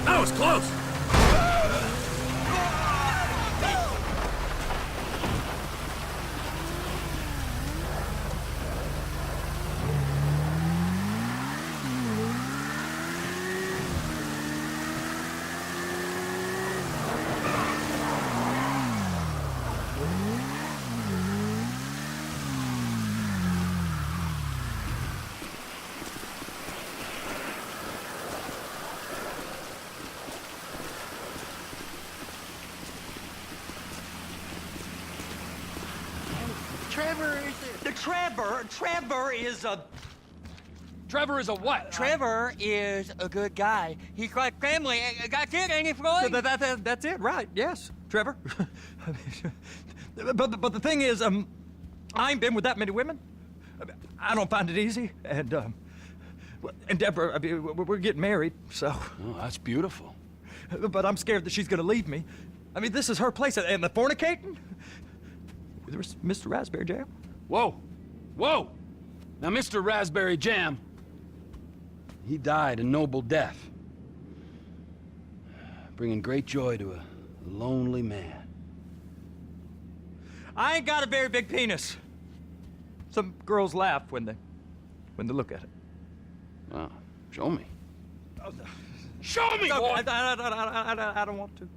That was close! Trevor is a what? Trevor is a good guy. He's like family. That's it, ain't it, Floyd? That's it, right? Yes, Trevor. but the thing is, I ain't been with that many women. I don't find it easy, and Deborah, I mean, we're getting married, so. Oh, that's beautiful. But I'm scared that she's gonna leave me. I mean, this is her place, and the fornicating. There's Mr. Raspberry Jam. Whoa, whoa! Now, Mr. Raspberry Jam, he died a noble death, bringing great joy to a lonely man. I ain't got a very big penis. Some girls laugh when they look at it. Oh, show me. Show me, No, boy! I don't want to.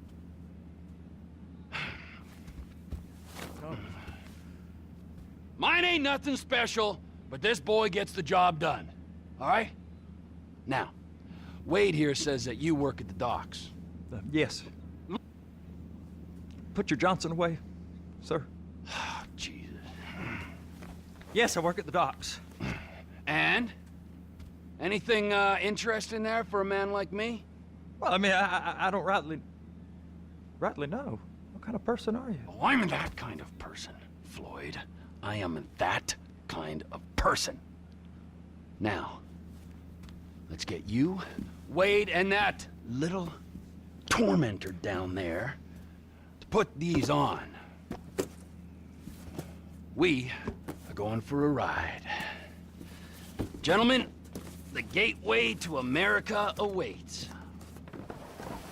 Mine ain't nothing special, but this boy gets the job done. All right? Now, Wade here says that you work at the docks. Yes. Put your Johnson away, sir. Oh, Jesus. Yes, I work at the docks. And? Anything interesting there for a man like me? Well, I mean, I don't rightly know. What kind of person are you? Oh, I'm that kind of person, Floyd. I am that kind of person. Now, let's get you, Wade, and that little tormentor down there to put these on. We are going for a ride. Gentlemen, the gateway to America awaits.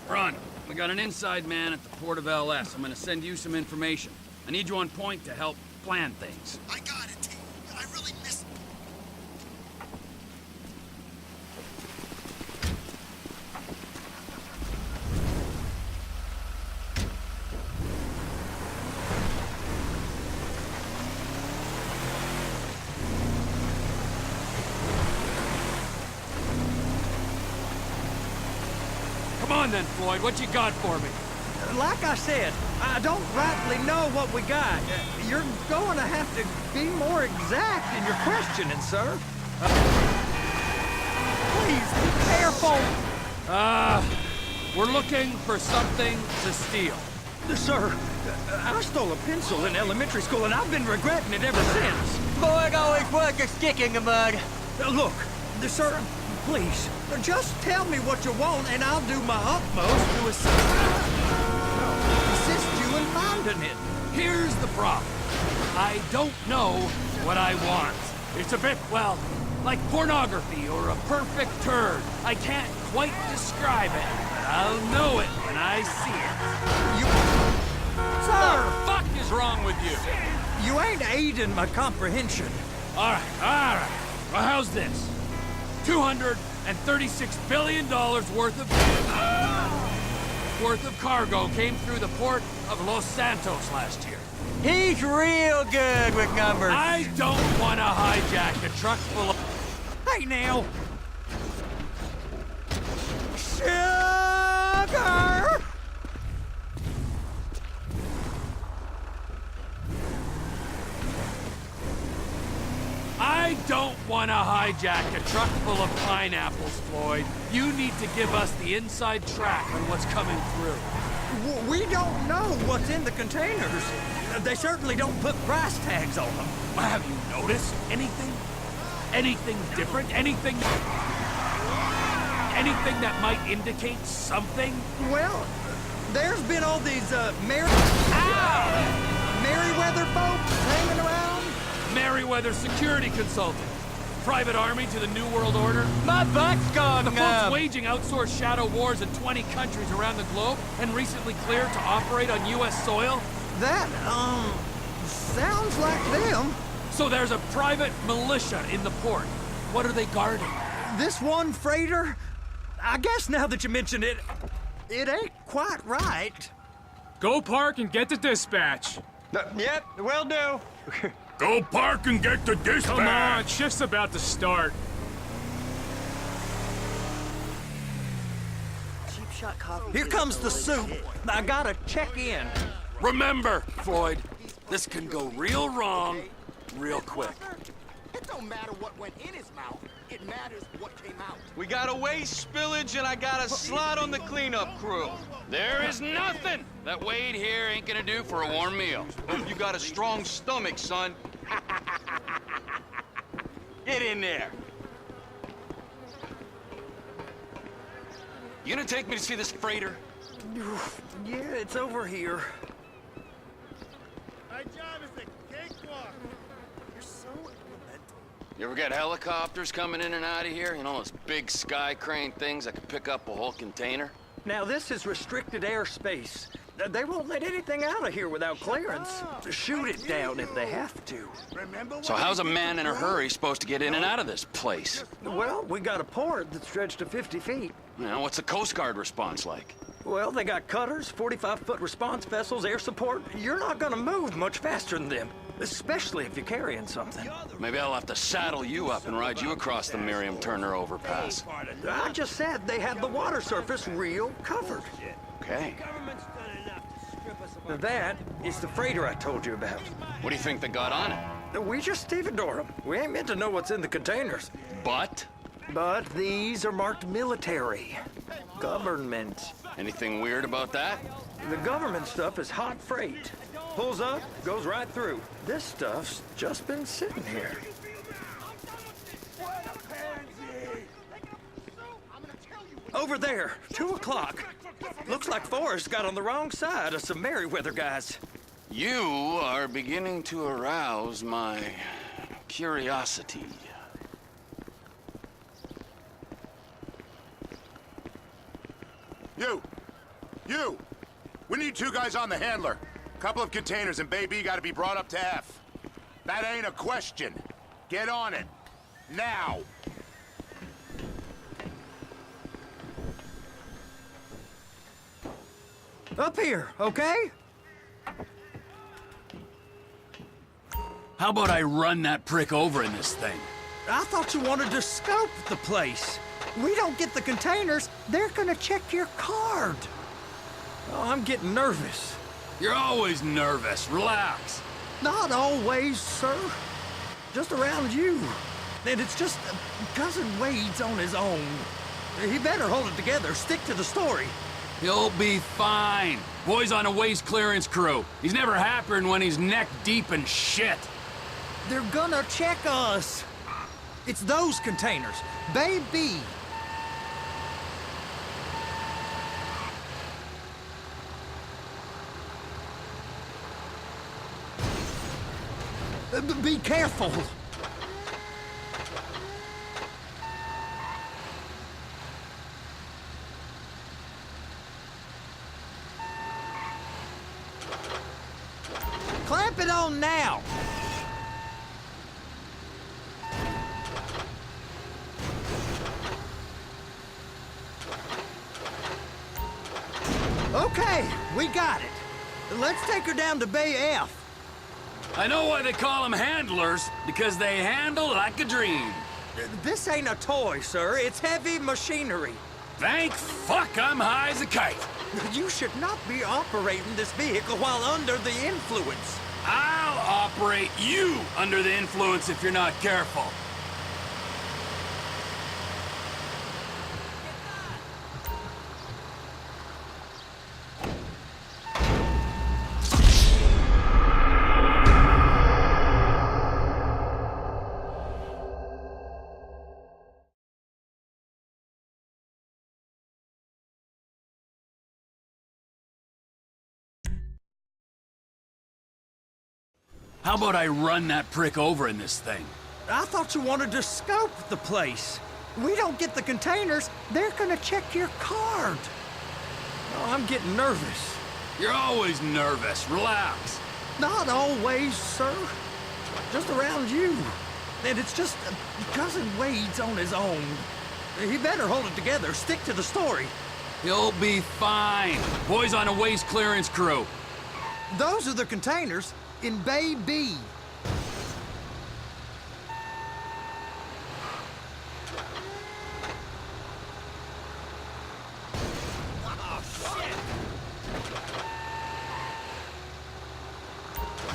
Run. We got an inside man at the port of LS. I'm gonna send you some information. I need you on point to help plan things. I got it, T. I really missed. Come on then, Floyd, what you got for me? Like I said, I don't rightly know what we got. You're going to have to be more exact in your questioning, sir. Please, be careful. We're looking for something to steal. Sir, I stole a pencil in elementary school, and I've been regretting it ever since. Floyd always was a stick in the mud. Look, sir, please, just tell me what you want, and I'll do my utmost to assist you in finding it. Here's the problem. I don't know what I want. It's a bit, well, like pornography or a perfect turd. I can't quite describe it, but I'll know it when I see it. Sir! What the fuck is wrong with you? You ain't aiding my comprehension. All right. Well, how's this? $236 billion worth of cargo came through the port of Los Santos last year. He's real good with numbers. I don't want to hijack a truck full of... Hey, now! Sugar! I don't want to hijack a truck full of pineapples, Floyd. You need to give us the inside track on what's coming through. We don't know what's in the containers. They certainly don't put price tags on them. Have you noticed anything? Anything different? Anything that might indicate something? Well, there's been all these, Merryweather folks hanging around. Merryweather security consultant. private army to the New World Order? My butt's gone The folks numb. waging outsourced shadow wars in 20 countries around the globe and recently cleared to operate on U.S. soil? That, sounds like them. So there's a private militia in the port. What are they guarding? This one freighter, I guess now that you mention it, it ain't quite right. Go park and get the dispatch. Yep, will do. Go park and get the dispatch. Come on, shift's about to start. Here comes the soup. I gotta check in. Remember, Floyd, this can go real wrong real quick. It don't matter what went in his mouth. It matters what came out. We got a waste spillage and I got a slot on the cleanup crew. There is nothing that Wade here ain't gonna do for a warm meal. Hope you got a strong stomach, son. Get in there. You gonna take me to see this freighter? Yeah, it's over here. My job is a cakewalk. You're so implemental. You ever got helicopters coming in and out of here? You know, those big sky crane things that can pick up a whole container? Now, this is restricted airspace. They won't let anything out of here without clearance. Shoot it down if they have to. Remember So how's a man in a hurry supposed to get in and out of this place? Well, we got a port that's stretched to 50 feet. You know, what's the Coast Guard response like? Well, they got cutters, 45-foot response vessels, air support. You're not gonna move much faster than them, especially if you're carrying something. Maybe I'll have to saddle you up and ride you across the Miriam Turner overpass. I just said they had the water surface real covered. Okay. That is the freighter I told you about. What do you think they got on it? We just stevedore them. We ain't meant to know what's in the containers. But? But these are marked military. Government. Anything weird about that? The government stuff is hot freight. Pulls up, goes right through. This stuff's just been sitting here. Over there, 2 o'clock. Looks like Forrest got on the wrong side of some Merryweather guys. You are beginning to arouse my curiosity. You! We need 2 guys on the handler. Couple of containers and Baby gotta be brought up to F. That ain't a question. Get on it. Now! Up here, okay? How about I run that prick over in this thing? I thought you wanted to scope the place. We don't get the containers, they're gonna check your card. Oh, I'm getting nervous. You're always nervous. Relax. Not always, sir. Just around you. And it's just Cousin Wade's on his own. He better hold it together, stick to the story. He'll be fine. Boy's on a waste clearance crew. He's never happier than when he's neck deep in shit. They're gonna check us. It's those containers. Baby. Be careful. Clamp it on now. Okay, we got it. Let's take her down to Bay F. I know why they call them handlers, because they handle like a dream. This ain't a toy, sir. It's heavy machinery. Thank fuck I'm high as a kite. You should not be operating this vehicle while under the influence. I'll operate you under the influence if you're not careful. How about I run that prick over in this thing? I thought you wanted to scope the place. We don't get the containers, they're gonna check your card. Oh, I'm getting nervous. You're always nervous. Relax. Not always, sir. Just around you. And it's just Cousin Wade's on his own. He better hold it together, stick to the story. You'll be fine. Boys on a waste clearance crew. Those are the containers in Bay B.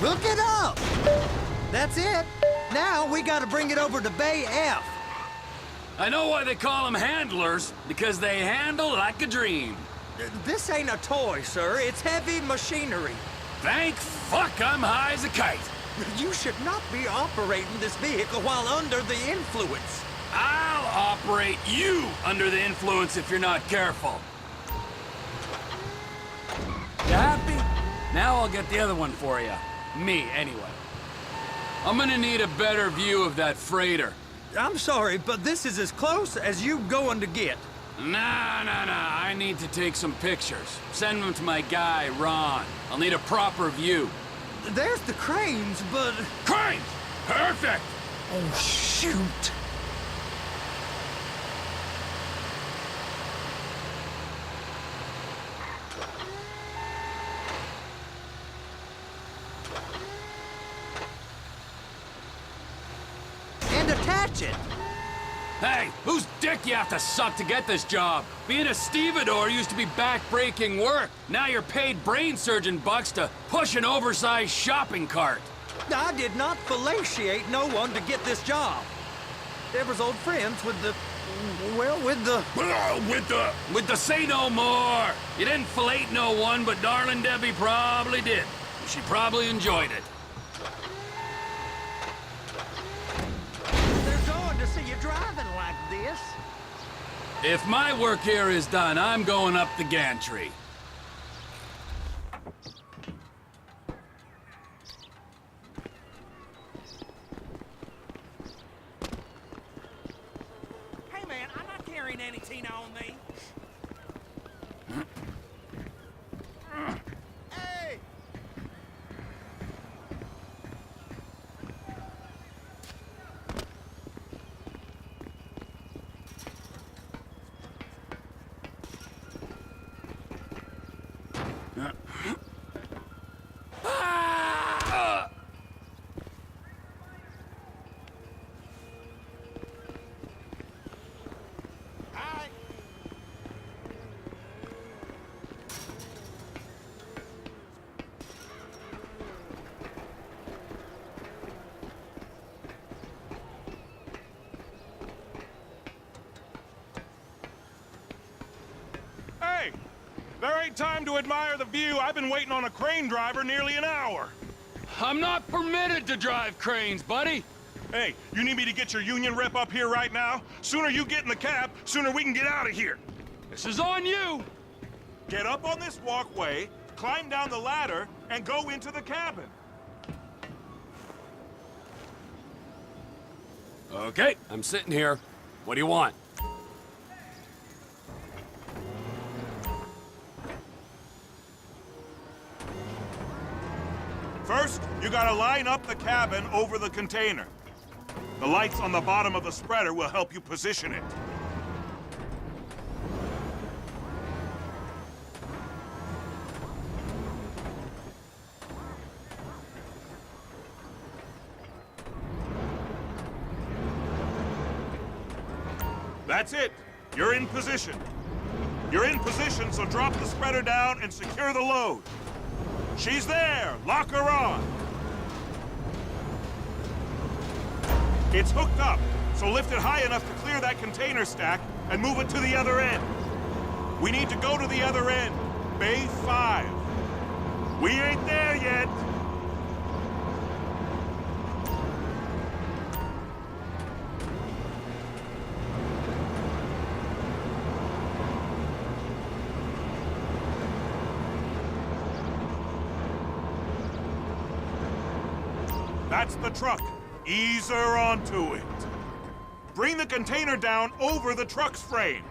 Hook it up! That's it. Now we gotta bring it over to Bay F. I know why they call them handlers, because they handle like a dream. This ain't a toy, sir. It's heavy machinery. Thank fuck I'm high as a kite. You should not be operating this vehicle while under the influence. I'll operate you under the influence if you're not careful. You happy? Now I'll get the other one for you. Me, anyway. I'm gonna need a better view of that freighter. I'm sorry, but this is as close as you going to get. Nah. I need to take some pictures. Send them to my guy, Ron. I'll need a proper view. There's the cranes, but... Cranes! Perfect! Oh, shoot! And attach it! Hey, whose dick you have to suck to get this job? Being a stevedore used to be back-breaking work. Now you're paid brain surgeon bucks to push an oversized shopping cart. I did not fellatiate no one to get this job. Deborah's old friends with the... well, with the... With the say no more. You didn't fillet no one, but darling Debbie probably did. She probably enjoyed it. They're going to see you driving like this. If my work here is done, I'm going up the gantry. Hey, man, I'm not carrying any Tina on me. Hey! Hi! Hey! There ain't time to admire the view. I've been waiting on a crane driver nearly an hour. I'm not permitted to drive cranes, buddy. Hey, you need me to get your union rep up here right now? Sooner you get in the cab, sooner we can get out of here. This is on you. Get up on this walkway, climb down the ladder, and go into the cabin. Okay, I'm sitting here. What do you want? First, you gotta line up the cabin over the container. The lights on the bottom of the spreader will help you position it. That's it. You're in position. You're in position, so drop the spreader down and secure the load. She's there. Lock her on. It's hooked up, so lift it high enough to clear that container stack and move it to the other end. We need to go to the other end. Bay 5. We ain't there yet. That's the truck. Ease her onto it. Bring the container down over the truck's frame.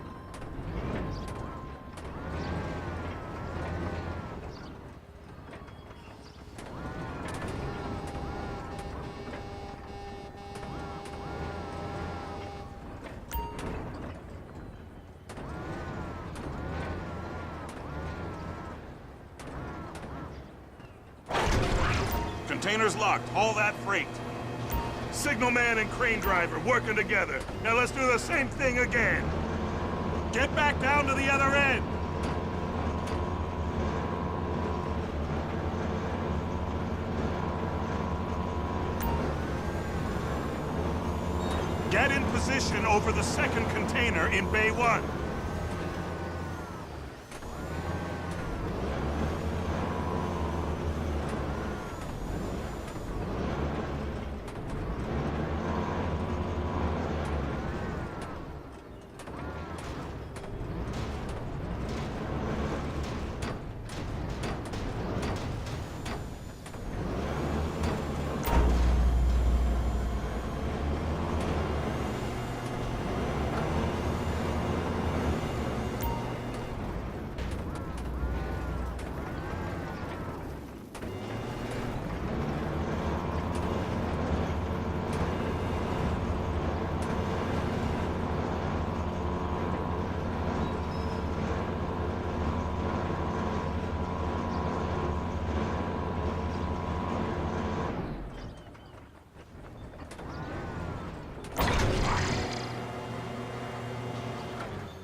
Container's locked. Haul that freight. Signalman and crane driver working together. Now let's do the same thing again. Get back down to the other end. Get in position over the second container in Bay 1.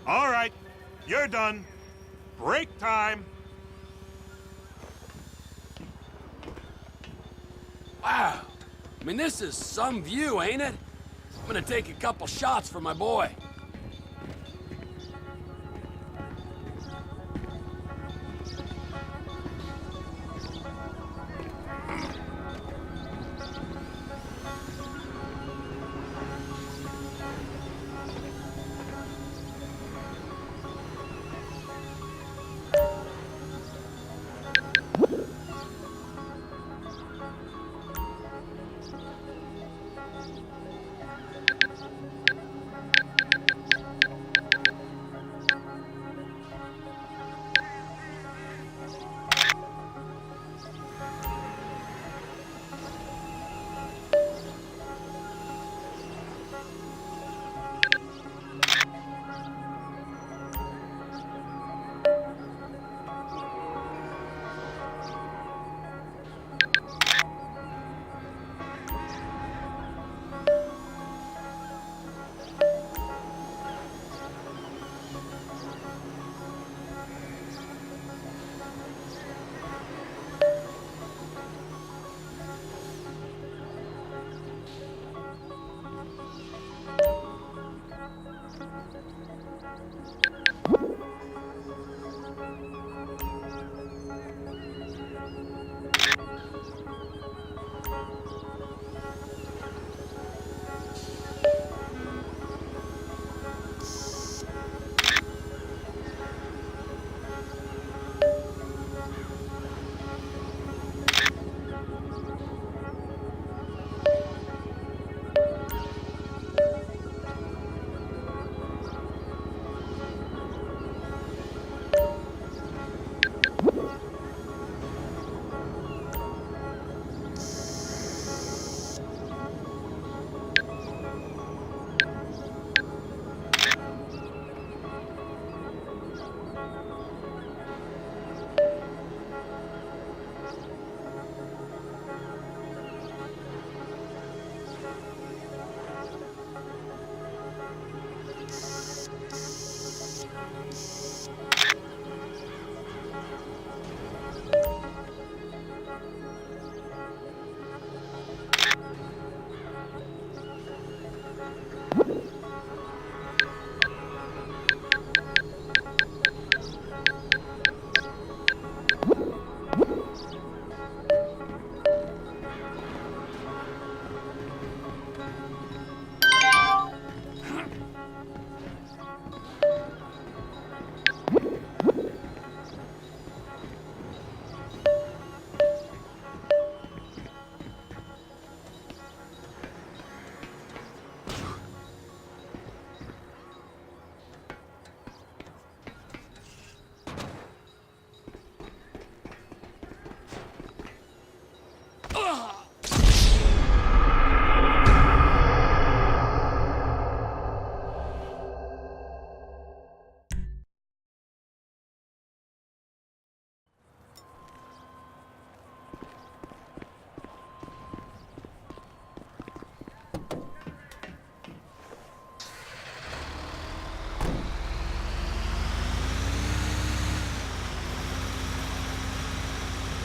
All right, you're done. Break time. Wow. I mean, this is some view, ain't it? I'm gonna take a couple shots for my boy.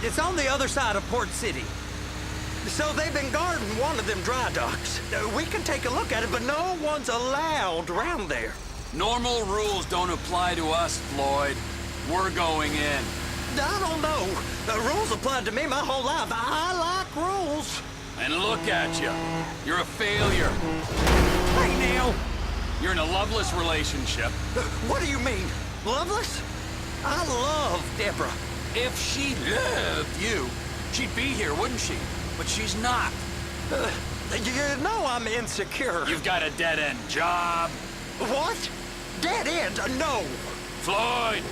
It's on the other side of Port City. So they've been guarding one of them dry docks. We can take a look at it, but no one's allowed around there. Normal rules don't apply to us, Floyd. We're going in. I don't know. The rules applied to me my whole life. I like rules. And look at you. You're a failure. Hey, now. You're in a loveless relationship. What do you mean? Loveless? I love Deborah. If she loved you, she'd be here, wouldn't she? But she's not. You know I'm insecure. You've got a dead-end job. What? Dead end? No. Floyd,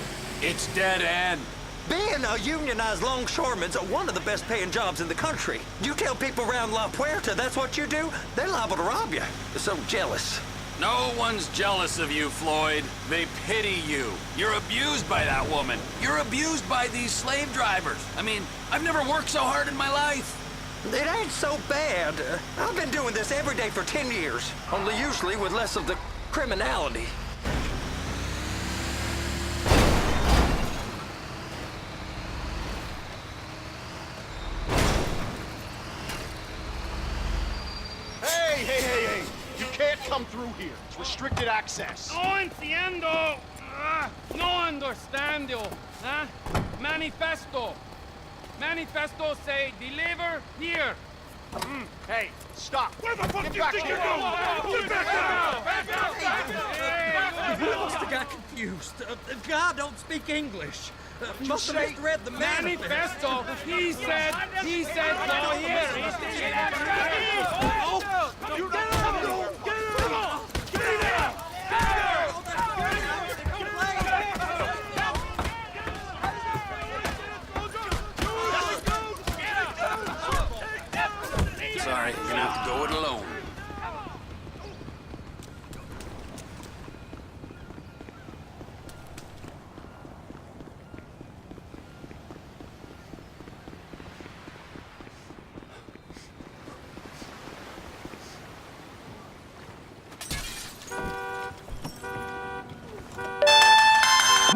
it's dead end. Being a unionized longshoreman's one of the best paying jobs in the country. You tell people around La Puerta that's what you do, they're liable to rob you. They're so jealous. No one's jealous of you, Floyd. They pity you. You're abused by that woman. You're abused by these slave drivers. I mean, I've never worked so hard in my life. It ain't so bad. I've been doing this every day for 10 years, only usually with less of the criminality. Hey! You can't come through here. It's restricted access. No entiendo. No understando. Manifesto. Manifesto say deliver here. Hey, stop. Where the fuck Get do you back think here. you're going? Get back out! You must have got confused. God don't speak English. Must have misread the Manifesto. He said no here. Sorry, you're gonna have to go it alone.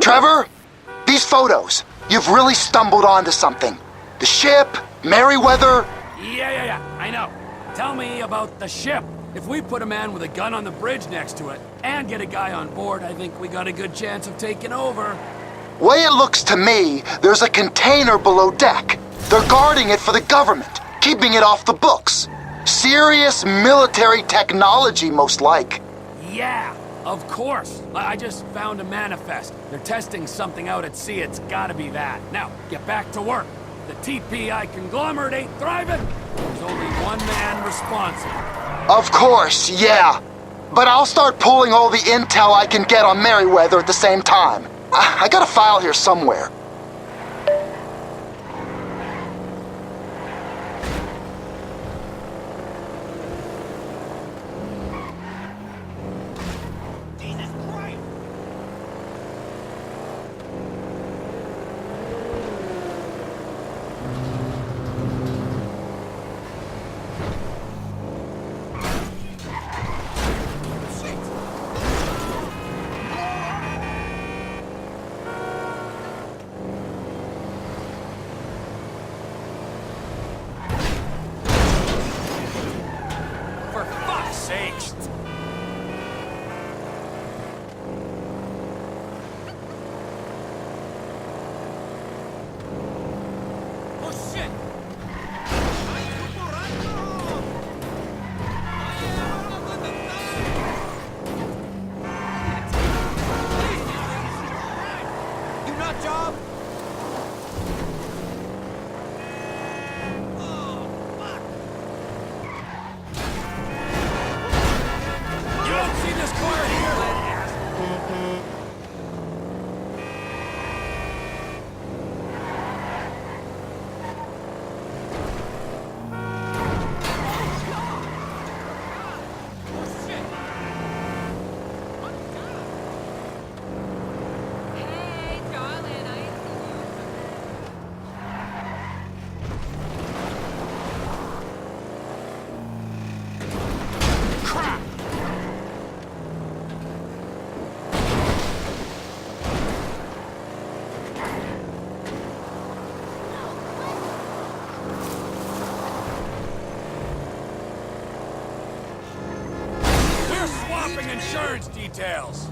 Trevor, these photos. You've really stumbled onto something. The ship, Merryweather. Yeah, I know. Tell me about the ship. If we put a man with a gun on the bridge next to it and get a guy on board, I think we got a good chance of taking over. Way it looks to me, there's a container below deck. They're guarding it for the government, keeping it off the books. Serious military technology, most like. Yeah, of course. I just found a manifest. They're testing something out at sea. It's gotta be that. Now, get back to work. The TPI conglomerate ain't thriving. There's only one man responsible. Of course, yeah. But I'll start pulling all the intel I can get on Merryweather at the same time. I got a file here somewhere. For fuck's sakes! Oh shit! You nut job? You don't see this car here? Hey, darling, I ain't insurance details.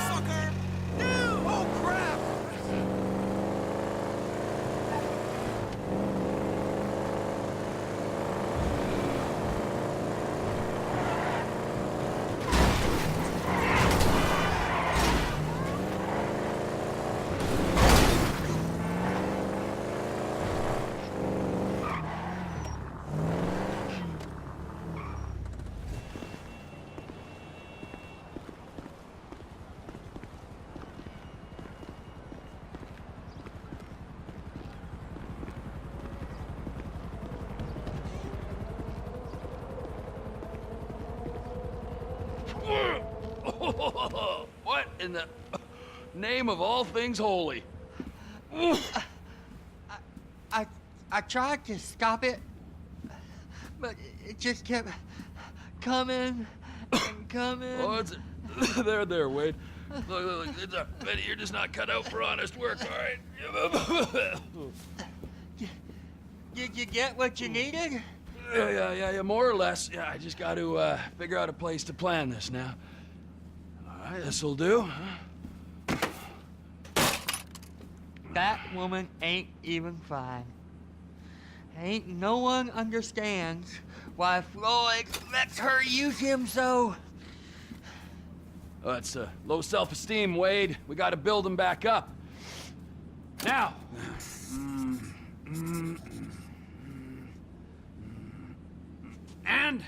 Fucker! No! Oh, crap! What in the name of all things holy? I tried to stop it, but it just kept coming and coming. Oh, it's there, Wade. Look, you're just not cut out for honest work, all right? Did you get what you needed? Yeah, more or less. Yeah, I just got to figure out a place to plan this now. All right, this'll do. That woman ain't even fine. Ain't no one understands why Floyd lets her use him so. Oh, it's low self-esteem, Wade. We got to build him back up. Now. And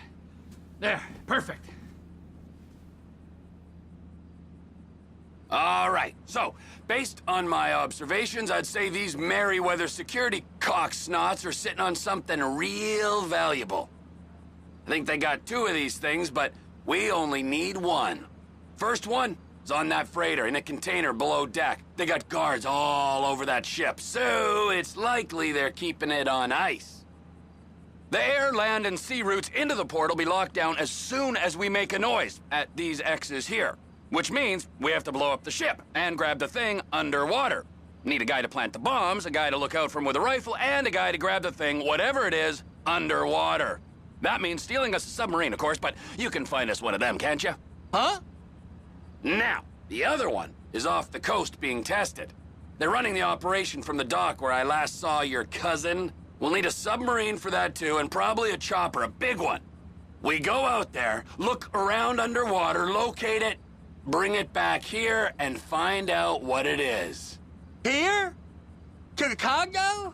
there, perfect. All right, so, based on my observations, I'd say these Merryweather security cocksnots are sitting on something real valuable. I think they got 2 of these things, but we only need 1. First one is on that freighter in a container below deck. They got guards all over that ship, so it's likely they're keeping it on ice. The air, land, and sea routes into the port will be locked down as soon as we make a noise at these X's here. Which means we have to blow up the ship and grab the thing underwater. Need a guy to plant the bombs, a guy to look out for him with a rifle, and a guy to grab the thing, whatever it is, underwater. That means stealing us a submarine, of course, but you can find us one of them, can't you? Huh? Now, the other one is off the coast being tested. They're running the operation from the dock where I last saw your cousin. We'll need a submarine for that too, and probably a chopper, a big one. We go out there, look around underwater, locate it, bring it back here, and find out what it is. Here? To the Congo?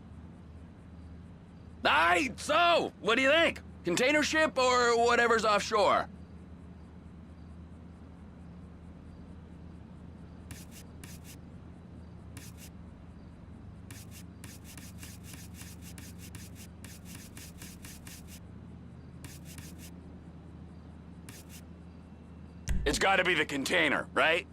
Aye, so, what do you think? Container ship or whatever's offshore? It's gotta be the container, right?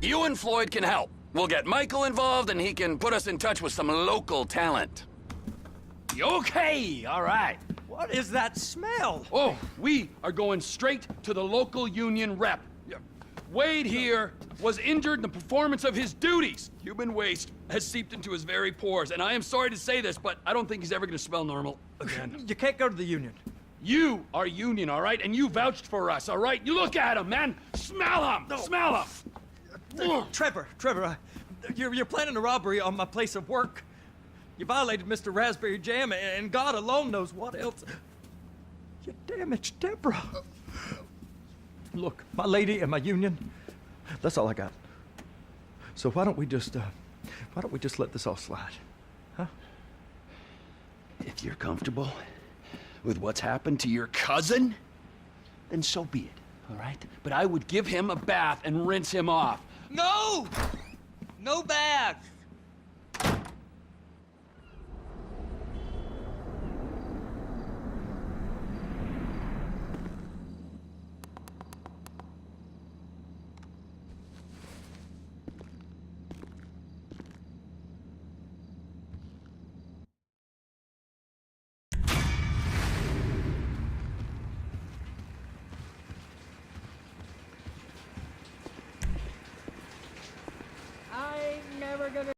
You and Floyd can help. We'll get Michael involved and he can put us in touch with some local talent. Okay, all right. What is that smell? Oh, we are going straight to the local union rep. Wade here was injured in the performance of his duties. Human waste has seeped into his very pores, and I am sorry to say this, but I don't think he's ever gonna smell normal again. You can't go to the union. You are union, all right? And you vouched for us, all right? You look at him, man. Smell him. No. Smell him. Trevor, you're planning a robbery on my place of work. You violated Mr. Raspberry Jam, and God alone knows what else. You damaged Deborah. Look, my lady and my union, that's all I got. So why don't we just let this all slide, huh? If you're comfortable with what's happened to your cousin, then so be it, all right? But I would give him a bath and rinse him off. No! No bags! I'm never gonna